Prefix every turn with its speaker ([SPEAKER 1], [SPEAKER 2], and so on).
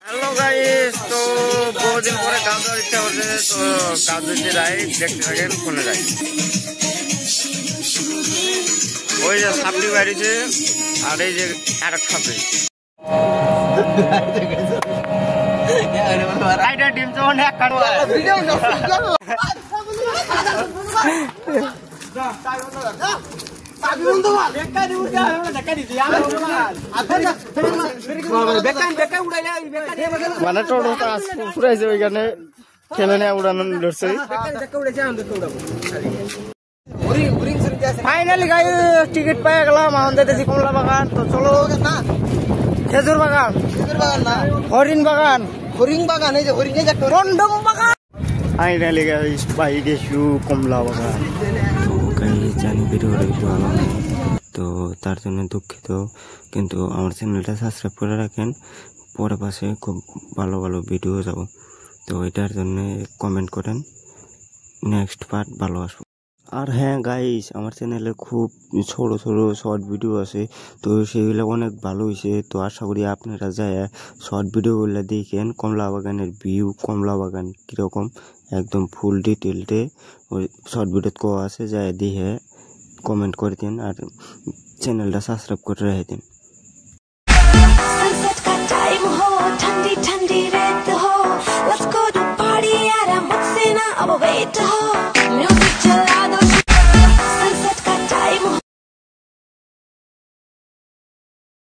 [SPEAKER 1] Hello guys, তো বহুদিন পরে গান দেওয়ার ইচ্ছা হচ্ছে, তো গান দিতে যাই, দেখতে থাকেন ফোনে যাই। ওই যে সাপড়ি বাড়িতে আর এই যে আরেক সাপড়ি ডিম তো অনেক মানে টোটো ফুরাইছে ওইখানে খেলে নিয়ে উড়ানো ধরছে। ফাইনালি গাই টিকিট পেয়ে গেলাম, আমাদের দেশি কমলা বাগান। তো চলো না, খেজুর বাগান, হরিণ বাগান, হরিণ বাগান, এই যে হরিণ রন্ডম বাগান। ফাইনালি গাইস পাই গেছু কমলা বাগান।
[SPEAKER 2] জানি ভিডিওটা একটু ভালো নেই, তো তার জন্য দুঃখিত, কিন্তু আমার চ্যানেলটা সাবস্ক্রাইব করে রাখেন, পরে পাশে খুব ভালো ভালো ভিডিও যাব, তো এটার জন্য কমেন্ট করেন, নেক্সট পার্ট ভালো আসবো। আর হ্যাঁ গাইস, আমার চ্যানেলে খুব ছোট ছোট শর্ট ভিডিও আছে, তো সেগুলো অনেক ভালো হয়েছে, তো আশা করি আপনারা যায় শর্ট ভিডিওগুলো দেখেন। কমলা বাগানের ভিউ, কমলা বাগান কীরকম একদম ফুল ডিটেলতে ওই শর্ট ভিডিও কোয়া আছে, যায় দেখে কমেন্ট করে দিন আর চ্যানেলটা সাবস্ক্রাইব করে রেখে দিন।